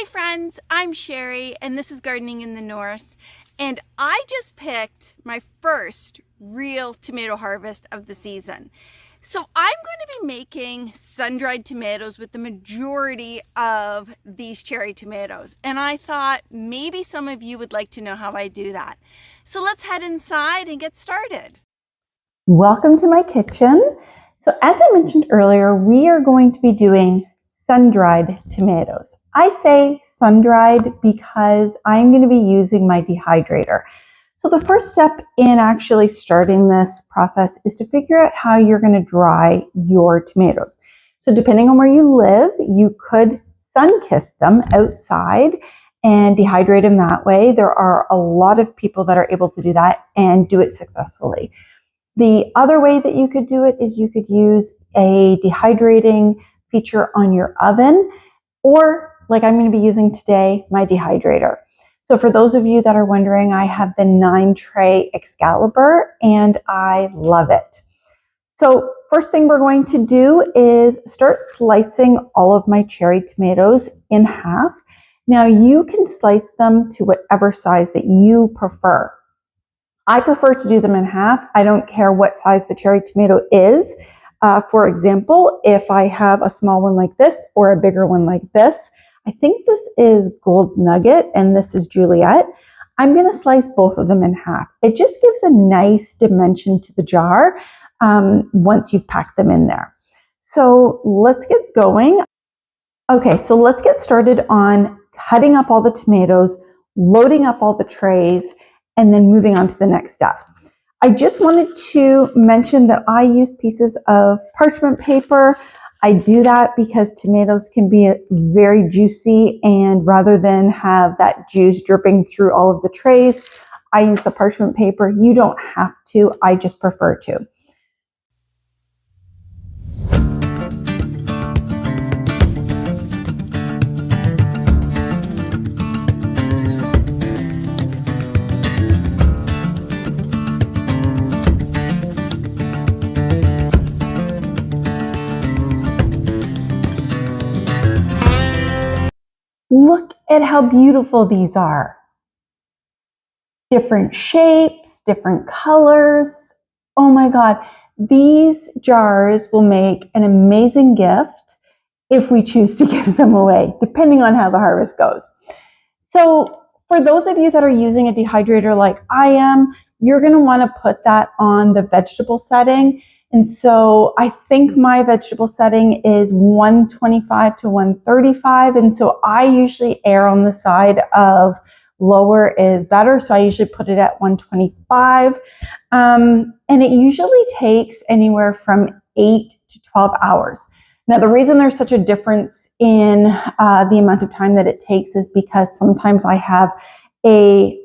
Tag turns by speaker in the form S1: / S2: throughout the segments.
S1: Hi friends, I'm Sherry and this is Gardening in the North, and I just picked my first real tomato harvest of the season. So I'm going to be making sun-dried tomatoes with the majority of these cherry tomatoes, and I thought maybe some of you would like to know how I do that. So let's head inside and get started.
S2: Welcome to my kitchen. So as I mentioned earlier, we are going to be doing sun-dried tomatoes. I say sun-dried because I'm going to be using my dehydrator. So the first step in actually starting this process is to figure out how you're going to dry your tomatoes. So depending on where you live, you could sun-kiss them outside and dehydrate them that way. There are a lot of people that are able to do that and do it successfully. The other way that you could do it is you could use a dehydrating feature on your oven, or like I'm going to be using today, my dehydrator. So for those of you that are wondering, I have the 9-tray Excalibur and I love it. So first thing we're going to do is start slicing all of my cherry tomatoes in half. Now you can slice them to whatever size that you prefer. I prefer to do them in half. I don't care what size the cherry tomato is. For example, if I have a small one like this or a bigger one like this, I think this is Gold Nugget and this is Juliet, I'm going to slice both of them in half. It just gives a nice dimension to the jar once you've packed them in there. So let's get going. Okay, so let's get started on cutting up all the tomatoes, loading up all the trays, and then moving on to the next step. I just wanted to mention that I use pieces of parchment paper. I do that because tomatoes can be very juicy, and rather than have that juice dripping through all of the trays, I use the parchment paper. You don't have to, I just prefer to. Look at how beautiful these are. Different shapes, different colors. Oh my God, these jars will make an amazing gift if we choose to give some away, depending on how the harvest goes. So for those of you that are using a dehydrator like I am, you're going to want to put that on the vegetable setting. And so I think my vegetable setting is 125 to 135. And so I usually err on the side of lower is better. So I usually put it at 125. And it usually takes anywhere from 8 to 12 hours. Now, the reason there's such a difference in the amount of time that it takes is because sometimes I have a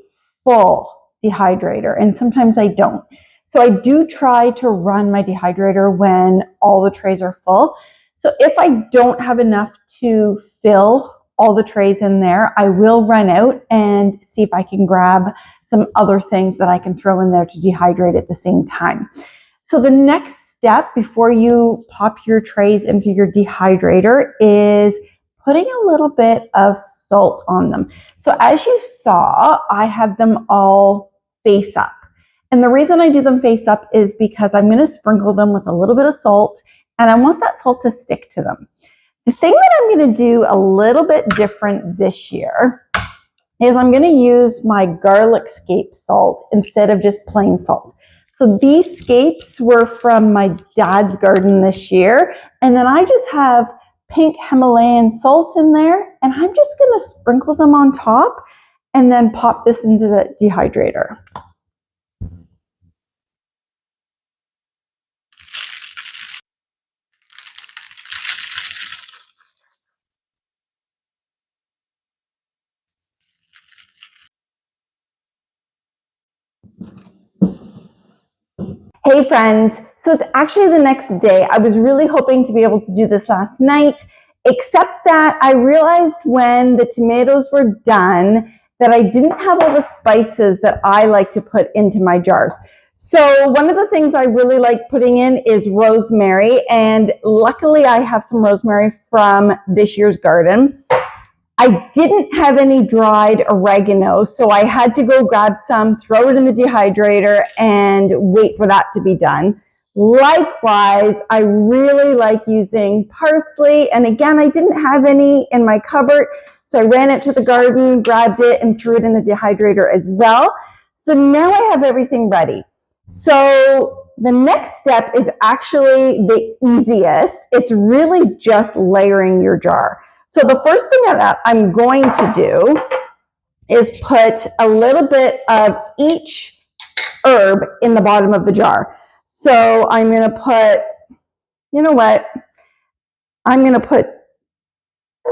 S2: full dehydrator and sometimes I don't. So I do try to run my dehydrator when all the trays are full. So if I don't have enough to fill all the trays in there, I will run out and see if I can grab some other things that I can throw in there to dehydrate at the same time. So the next step before you pop your trays into your dehydrator is putting a little bit of salt on them. So as you saw, I have them all face up. And the reason I do them face up is because I'm going to sprinkle them with a little bit of salt, and I want that salt to stick to them. The thing that I'm going to do a little bit different this year is I'm going to use my garlic scape salt instead of just plain salt. So these scapes were from my dad's garden this year, and then I just have pink Himalayan salt in there, and I'm just going to sprinkle them on top and then pop this into the dehydrator. Hey friends, so it's actually the next day. I was really hoping to be able to do this last night, except that I realized when the tomatoes were done that I didn't have all the spices that I like to put into my jars. So one of the things I really like putting in is rosemary, and luckily I have some rosemary from this year's garden. I didn't have any dried oregano, so I had to go grab some, throw it in the dehydrator, and wait for that to be done. Likewise, I really like using parsley, and again, I didn't have any in my cupboard, so I ran it to the garden, grabbed it, and threw it in the dehydrator as well. So now I have everything ready. So the next step is actually the easiest. It's really just layering your jar. So the first thing that I'm going to do is put a little bit of each herb in the bottom of the jar. So I'm going to put, you know what? I'm going to put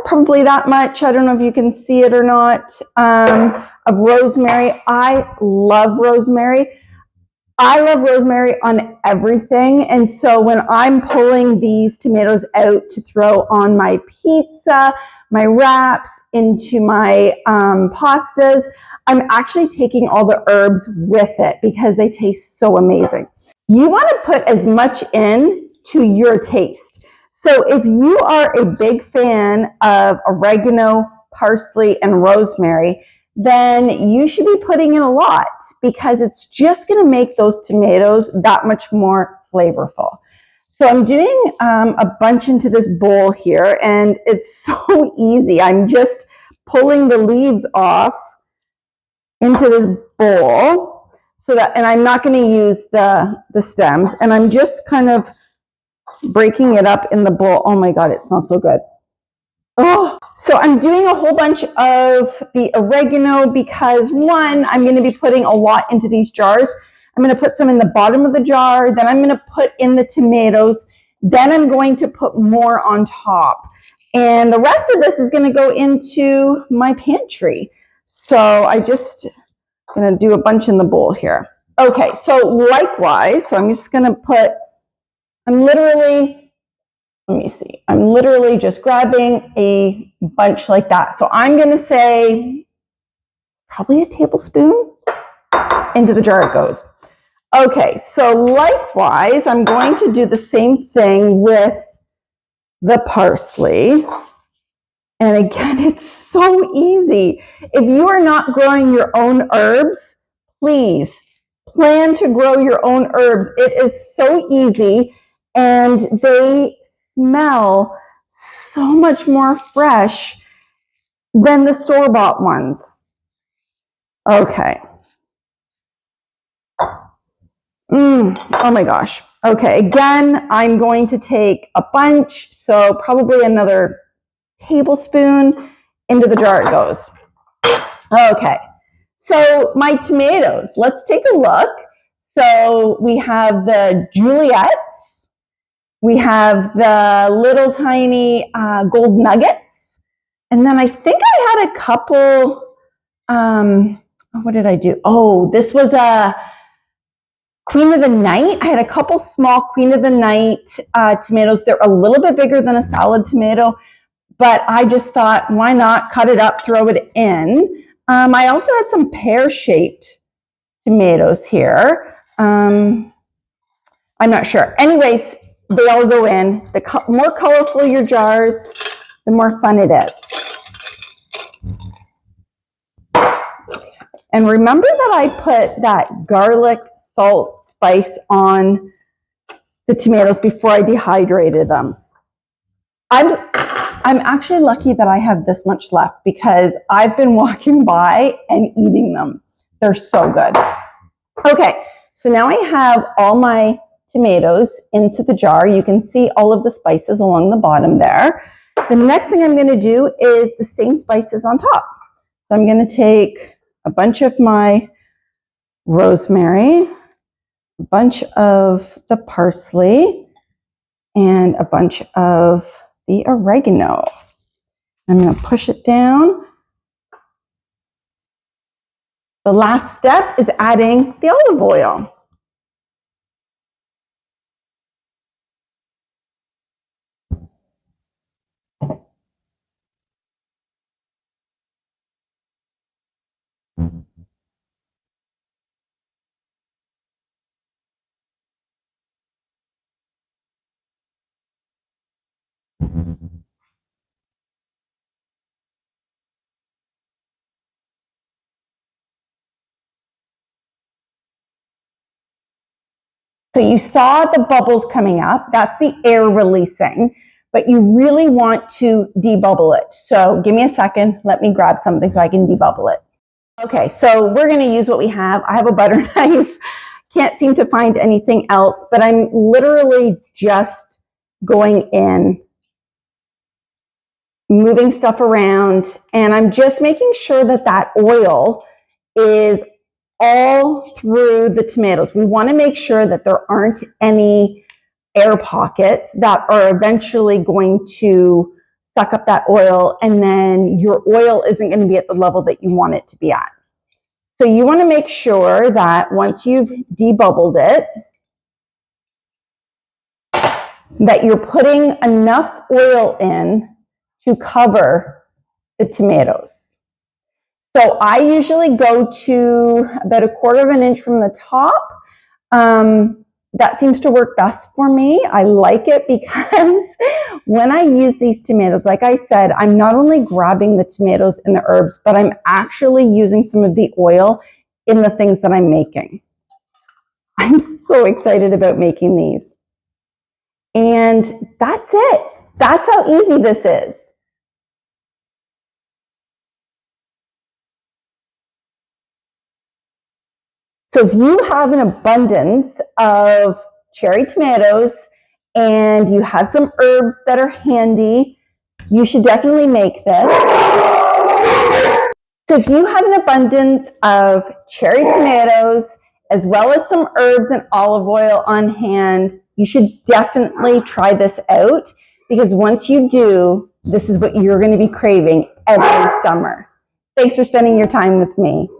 S2: probably that much. I don't know if you can see it or not, of rosemary. I love rosemary. I love rosemary on everything. And so when I'm pulling these tomatoes out to throw on my pizza, my wraps, into my pastas, I'm actually taking all the herbs with it because they taste so amazing. You want to put as much in to your taste. So if you are a big fan of oregano, parsley, and rosemary, then you should be putting in a lot because it's just going to make those tomatoes that much more flavorful. So I'm doing a bunch into this bowl here, and it's so easy. I'm just pulling the leaves off into this bowl so that, and I'm not going to use the stems, and I'm just kind of breaking it up in the bowl. Oh my God, it smells so good. Oh, so I'm doing a whole bunch of the oregano because one, I'm going to be putting a lot into these jars. I'm going to put some in the bottom of the jar, then I'm going to put in the tomatoes, then I'm going to put more on top. And the rest of this is going to go into my pantry. So I just going to do a bunch in the bowl here. Okay, so likewise, so I'm just going to put, let me see. I'm literally just grabbing a bunch like that. So I'm going to say probably a tablespoon. Into the jar it goes. Okay, so likewise, I'm going to do the same thing with the parsley. And again, it's so easy. If you are not growing your own herbs, please plan to grow your own herbs. It is so easy, and they smell so much more fresh than the store-bought ones. Okay. Oh my gosh. Okay, again, I'm going to take a bunch, so probably another tablespoon. Into the jar it goes. Okay, so my tomatoes, let's take a look. So we have the Juliets. We have the little tiny gold nuggets. And then I think I had a couple, what did I do? Oh, this was a Queen of the Night. I had a couple small Queen of the Night tomatoes. They're a little bit bigger than a salad tomato, but I just thought, why not cut it up, throw it in. I also had some pear-shaped tomatoes here. I'm not sure. Anyways, they all go in. The more colorful your jars, the more fun it is. And remember that I put that garlic, salt, spice on the tomatoes before I dehydrated them. I'm actually lucky that I have this much left because I've been walking by and eating them. They're so good. Okay, so now I have all my tomatoes into the jar. You can see all of the spices along the bottom there. The next thing I'm going to do is the same spices on top. So I'm going to take a bunch of my rosemary, a bunch of the parsley, and a bunch of the oregano. I'm going to push it down. The last step is adding the olive oil. So you saw the bubbles coming up. That's the air releasing, but you really want to debubble it. So give me a second. Let me grab something so I can debubble it. Okay, so we're going to use what we have. I have a butter knife. Can't seem to find anything else, but I'm literally just going in, moving stuff around, and I'm just making sure that that oil is all through the tomatoes. We want to make sure that there aren't any air pockets that are eventually going to suck up that oil, and then your oil isn't going to be at the level that you want it to be at. So you want to make sure that once you've debubbled it, that you're putting enough oil in to cover the tomatoes. So I usually go to about 1/4 inch from the top. That seems to work best for me. I like it because when I use these tomatoes, like I said, I'm not only grabbing the tomatoes and the herbs, but I'm actually using some of the oil in the things that I'm making. I'm so excited about making these. And that's it. That's how easy this is. So if you have an abundance of cherry tomatoes and you have some herbs that are handy, you should definitely make this. So if you have an abundance of cherry tomatoes as well as some herbs and olive oil on hand, you should definitely try this out, because once you do, this is what you're going to be craving every summer. Thanks for spending your time with me.